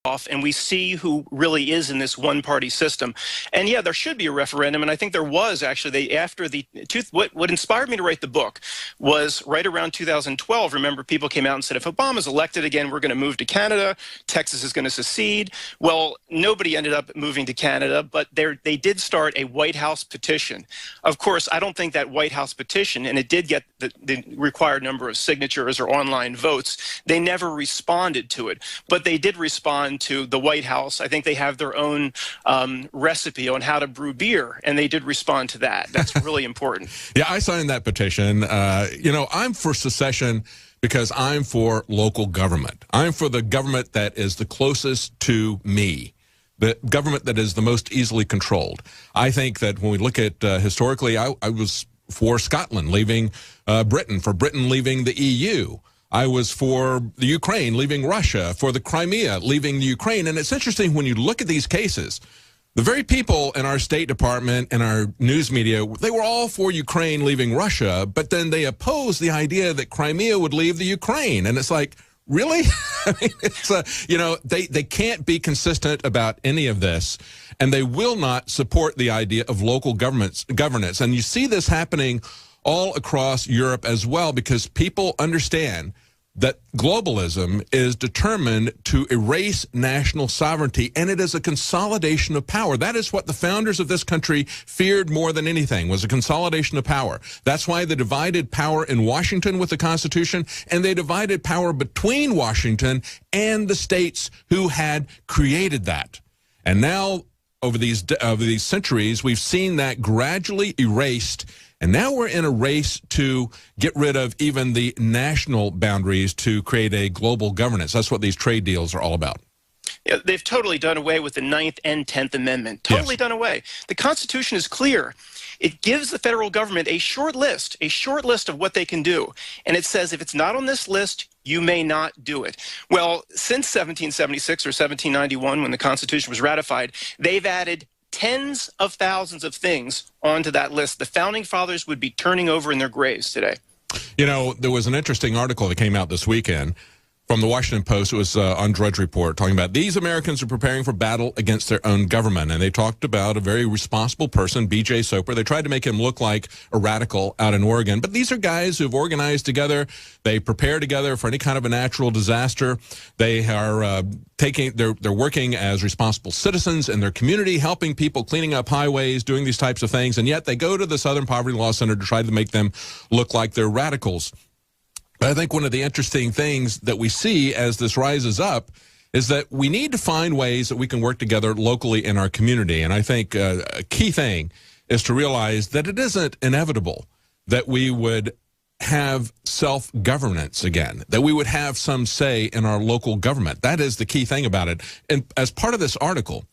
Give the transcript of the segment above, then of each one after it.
off and we see who really is in this one-party system. And yeah, there should be a referendum, and I think there was actually. What inspired me to write the book was right around 2012. Remember, people came out and said, if Obama's elected again, we're going to move to Canada. Texas is going to secede. Well, nobody ended up moving to Canada, but they did start a White House petition. Of course, I don't think that White House petition, and it did get the required number of signatures or online votes, they never responded to it. But they did respond to the White House. I think they have their own recipe on how to brew beer, and they did respond to that. That's really important. Yeah, I signed that petition. You know, I'm for secession because I'm for local government. I'm for the government that is the closest to me, the government that is the most easily controlled. I think that when we look at historically, I was for Scotland leaving Britain, for Britain leaving the EU. I was for the Ukraine leaving Russia, for the Crimea leaving the Ukraine. And it's interesting when you look at these cases, the very people in our State Department and our news media, they were all for Ukraine leaving Russia, but then they opposed the idea that Crimea would leave the Ukraine. And it's like, really? I mean, it's you know, they can't be consistent about any of this, and they will not support the idea of local governance. And you see this happening all across Europe as well, because people understand that globalism is determined to erase national sovereignty, and it is a consolidation of power. That is what the founders of this country feared more than anything, was a consolidation of power. That's why they divided power in Washington with the Constitution, and they divided power between Washington and the states who had created that. And now, over these centuries, we've seen that gradually erased. And now we're in a race to get rid of even the national boundaries to create a global governance. That's what these trade deals are all about. Yeah, they've totally done away with the 9th and 10th Amendment. Totally done away. The Constitution is clear. It gives the federal government a short list of what they can do. And it says if it's not on this list, you may not do it. Well, since 1776 or 1791, when the Constitution was ratified, they've added tens of thousands of things onto that list. The Founding Fathers would be turning over in their graves today. You know, there was an interesting article that came out this weekend from the Washington Post. It was on Drudge Report, talking about these Americans are preparing for battle against their own government. And they talked about a very responsible person, B.J. Soper. They tried to make him look like a radical out in Oregon. But these are guys who've organized together. They prepare together for any kind of a natural disaster. They are they're working as responsible citizens in their community, helping people, cleaning up highways, doing these types of things. And yet they go to the Southern Poverty Law Center to try to make them look like they're radicals. I think one of the interesting things that we see as this rises up is that we need to find ways that we can work together locally in our community. And I think a key thing is to realize that it isn't inevitable that we would have self-governance again, that we would have some say in our local government. That is the key thing about it. And as part of this article,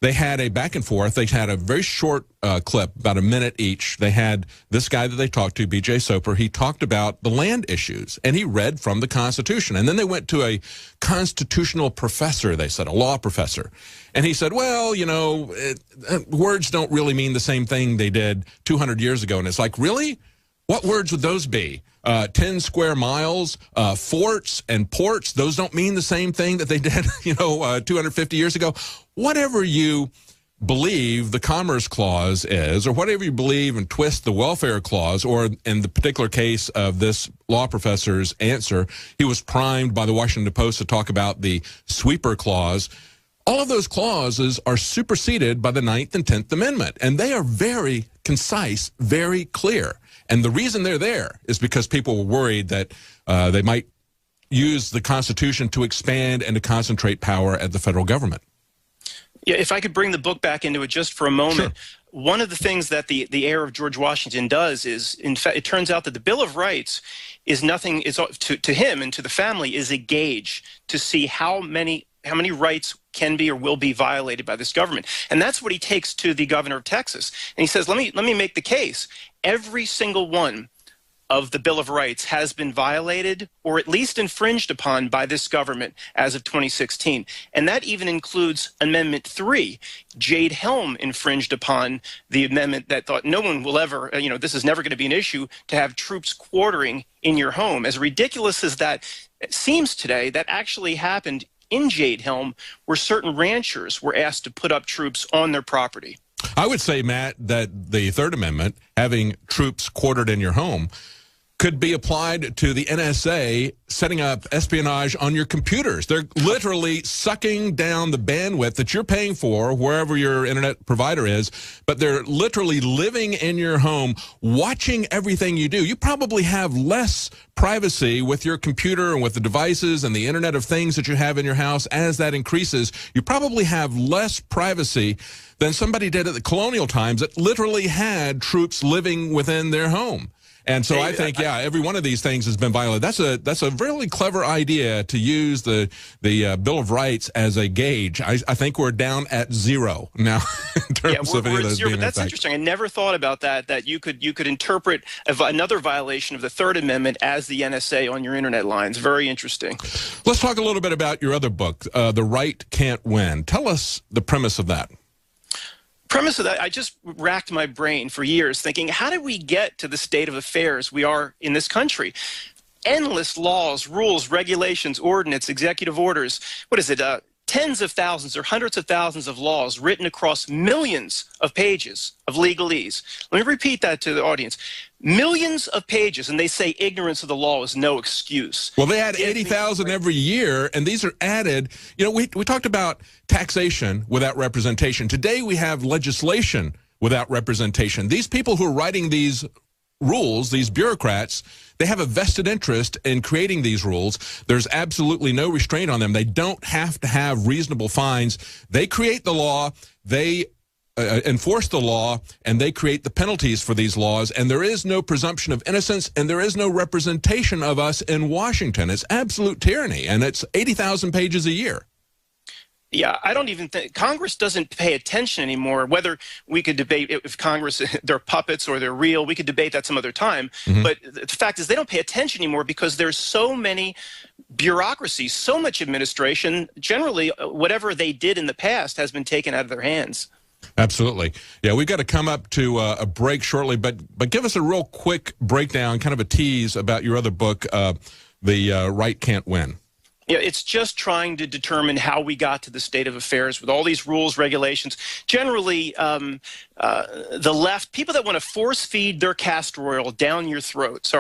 they had a back and forth. They had a very short clip, about a minute each. They had this guy that they talked to, B.J. Soper. He talked about the land issues, and he read from the Constitution. And then they went to a constitutional professor, they said, a law professor. And he said, well, you know, words don't really mean the same thing they did 200 years ago. And it's like, really? What words would those be? 10 square miles, forts and ports, those don't mean the same thing that they did, 250 years ago. Whatever you believe the Commerce Clause is, or whatever you believe and twist the Welfare Clause, or in the particular case of this law professor's answer, he was primed by the Washington Post to talk about the Sweeper Clause. All of those clauses are superseded by the 9th and 10th Amendment, and they are very concise, very clear. And the reason they're there is because people were worried that they might use the Constitution to expand and to concentrate power at the federal government. Yeah, if I could bring the book back into it just for a moment. Sure. One of the things that the heir of George Washington does is, in fact, it turns out that the Bill of Rights is nothing, is to him and to the family, is a gauge to see how many rights can be or will be violated by this government. And that's what he takes to the governor of Texas. And he says, let me make the case. Every single one of the Bill of Rights has been violated or at least infringed upon by this government as of 2016. And that even includes Amendment 3. Jade Helm infringed upon the amendment that thought no one will ever, this is never going to be an issue, to have troops quartering in your home. As ridiculous as that seems today, that actually happened in Jade Helm, where certain ranchers were asked to put up troops on their property. I would say, Matt, that the Third Amendment, having troops quartered in your home, could be applied to the NSA setting up espionage on your computers. They're literally sucking down the bandwidth that you're paying for wherever your internet provider is, but they're literally living in your home, watching everything you do. You probably have less privacy with your computer and with the devices and the Internet of Things that you have in your house. As that increases, you probably have less privacy than somebody did at the colonial times that literally had troops living within their home. And so I think, yeah, every one of these things has been violated. That's a really clever idea to use the Bill of Rights as a gauge. I think we're down at zero now in terms of any of those being but that's interesting. I never thought about that you could interpret another violation of the Third Amendment as the NSA on your internet lines. Very interesting. Let's talk a little bit about your other book, The Right Can't Win. Tell us the premise of that. Premise of that, I just racked my brain for years thinking, how did we get to the state of affairs we are in this country? Endless laws, rules, regulations, ordinance, executive orders. What is it? Tens of thousands or hundreds of thousands of laws written across millions of pages of legalese. Let me repeat that to the audience. Millions of pages, and they say ignorance of the law is no excuse. Well, they add 80,000 every year, and these are added. You know, we talked about taxation without representation. Today we have legislation without representation. These people who are writing these rules, these bureaucrats, they have a vested interest in creating these rules. There's absolutely no restraint on them. They don't have to have reasonable fines. They create the law, they enforce the law, and they create the penalties for these laws, and there is no presumption of innocence, and there is no representation of us in Washington. It's absolute tyranny, and it's 80,000 pages a year. Yeah, I don't even think Congress doesn't pay attention anymore. Whether we could debate if Congress, they're puppets or they're real, we could debate that some other time. But the fact is they don't pay attention anymore because there's so many bureaucracies, so much administration. Generally, whatever they did in the past has been taken out of their hands. Absolutely. Yeah, we've got to come up to a break shortly, but give us a real quick breakdown, kind of a tease about your other book, The Right Can't Win. Yeah, it's just trying to determine how we got to the state of affairs with all these rules, regulations. Generally, the left, people that want to force feed their castor oil down your throat,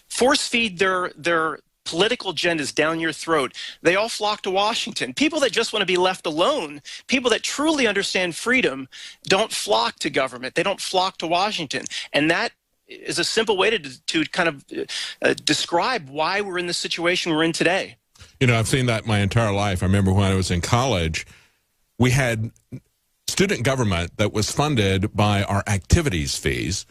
force feed their political agendas down your throat, they all flock to Washington. People that just want to be left alone, people that truly understand freedom, don't flock to government. They don't flock to Washington. And that is a simple way to kind of describe why we're in the situation we're in today. You know, I've seen that my entire life. I remember when I was in college, we had student government that was funded by our activities fees,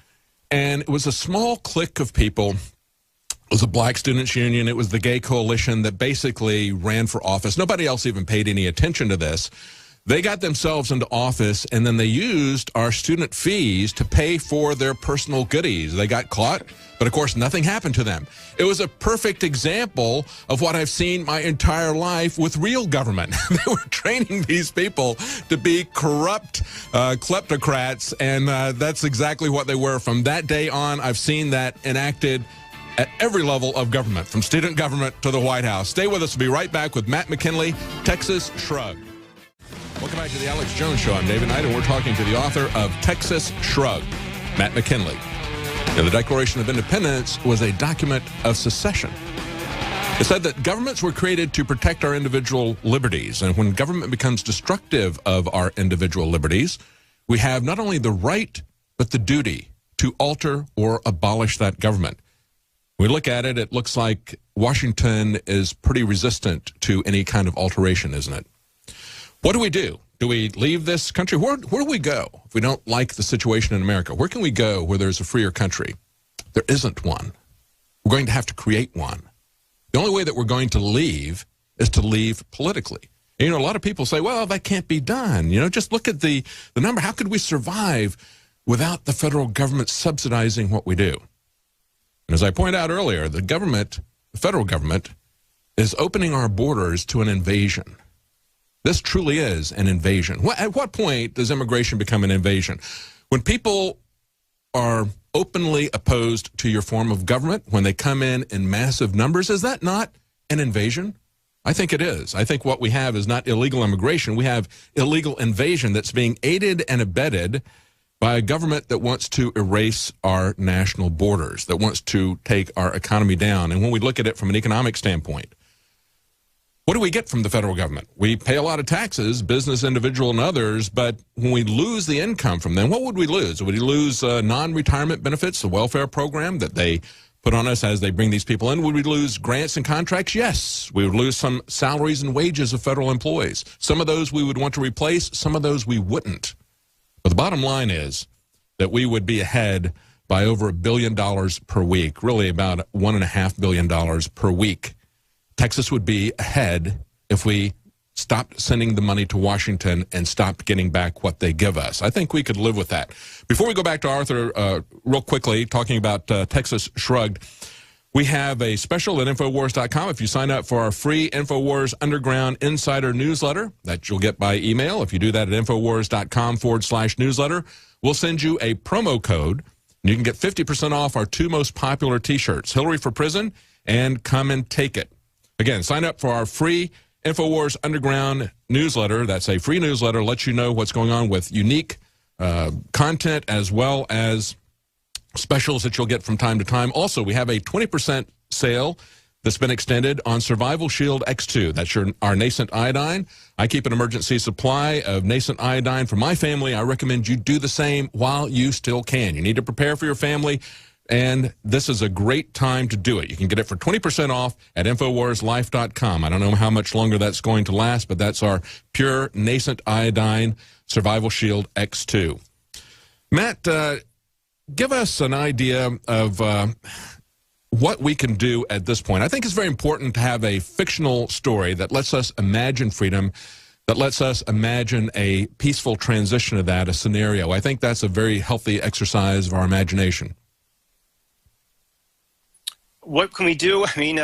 and it was a small clique of people. It was a Black Students Union. It was the Gay Coalition that basically ran for office. Nobody else even paid any attention to this. They got themselves into office, and then they used our student fees to pay for their personal goodies. They got caught, but of course nothing happened to them. It was a perfect example of what I've seen my entire life with real government. They were training these people to be corrupt kleptocrats, and that's exactly what they were. From that day on, I've seen that enacted at every level of government, from student government to the White House. Stay with us. We'll be right back with Matt McKinley, Texas Shrugged. Welcome back to the Alex Jones Show. I'm David Knight, and we're talking to the author of Texas Shrugged, Matt McKinley. Now, the Declaration of Independence was a document of secession. It said that governments were created to protect our individual liberties, and when government becomes destructive of our individual liberties, we have not only the right, but the duty to alter or abolish that government. When we look at it, it looks like Washington is pretty resistant to any kind of alteration, isn't it? What do we do? Do we leave this country? Where do we go if we don't like the situation in America? Where can we go where there's a freer country? There isn't one. We're going to have to create one. The only way that we're going to leave is to leave politically. And, you know, a lot of people say, well, that can't be done. You know, just look at the number. How could we survive without the federal government subsidizing what we do? And as I pointed out earlier, the federal government, is opening our borders to an invasion. This truly is an invasion. At what point does immigration become an invasion? When people are openly opposed to your form of government, when they come in massive numbers, is that not an invasion? I think it is. I think what we have is not illegal immigration. We have illegal invasion that's being aided and abetted by a government that wants to erase our national borders, that wants to take our economy down. And when we look at it from an economic standpoint, what do we get from the federal government? We pay a lot of taxes, business, individual, and others, but when we lose the income from them, what would we lose? Would we lose non-retirement benefits, the welfare program that they put on us as they bring these people in? Would we lose grants and contracts? Yes. We would lose some salaries and wages of federal employees. Some of those we would want to replace, some of those we wouldn't. But the bottom line is that we would be ahead by over $1 billion per week, really about $1.5 billion per week. Texas would be ahead if we stopped sending the money to Washington and stopped getting back what they give us. I think we could live with that. Before we go back to Arthur, real quickly, talking about Texas Shrugged, we have a special at Infowars.com. If you sign up for our free Infowars Underground Insider newsletter that you'll get by email, if you do that at Infowars.com/newsletter, we'll send you a promo code. And you can get 50% off our two most popular T-shirts, Hillary for Prison and Come and Take It. Again, sign up for our free Infowars Underground newsletter. That's a free newsletter, lets you know what's going on with unique content as well as specials that you'll get from time to time. Also, we have a 20% sale that's been extended on Survival Shield X2. That's our nascent iodine. I keep an emergency supply of nascent iodine for my family. I recommend you do the same while you still can. You need to prepare for your family, and this is a great time to do it. You can get it for 20% off at InfoWarsLife.com. I don't know how much longer that's going to last, but that's our pure nascent iodine Survival Shield X2. Matt, give us an idea of what we can do at this point. I think it's very important to have a fictional story that lets us imagine freedom, that lets us imagine a peaceful transition of that, a scenario. I think that's a very healthy exercise of our imagination. What can we do? I mean,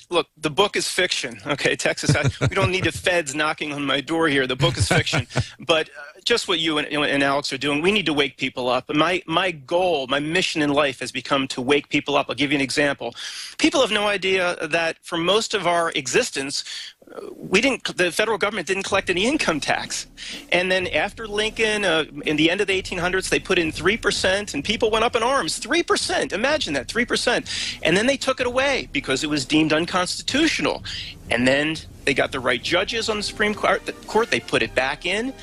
look, the book is fiction. Okay, Texas, we don't need the feds knocking on my door here. The book is fiction. But just what you and Alex are doing, we need to wake people up. My goal, my mission in life has become to wake people up. I'll give you an example. People have no idea that for most of our existence, the federal government didn't collect any income tax. And then after Lincoln, in the end of the 1800s, they put in 3%, and people went up in arms. 3%, imagine that, 3%. And then they took it away because it was deemed unconstitutional. And then they got the right judges on the Supreme Court, they put it back in.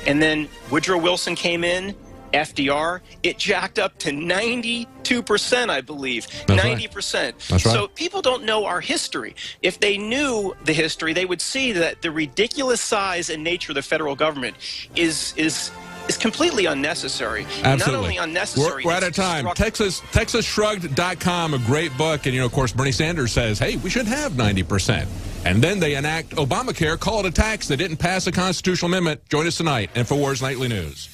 And then Woodrow Wilson came in, FDR, it jacked up to 92%, I believe. That's 90%. Right. That's right. So people don't know our history. If they knew the history, they would see that the ridiculous size and nature of the federal government is completely unnecessary. Absolutely. Not only unnecessary. We're out of time. TexasShrugged.com, a great book. And, of course, Bernie Sanders says, hey, we should have 90%. And then they enact Obamacare, call it a tax that didn't pass a constitutional amendment. Join us tonight, InfoWars Nightly News.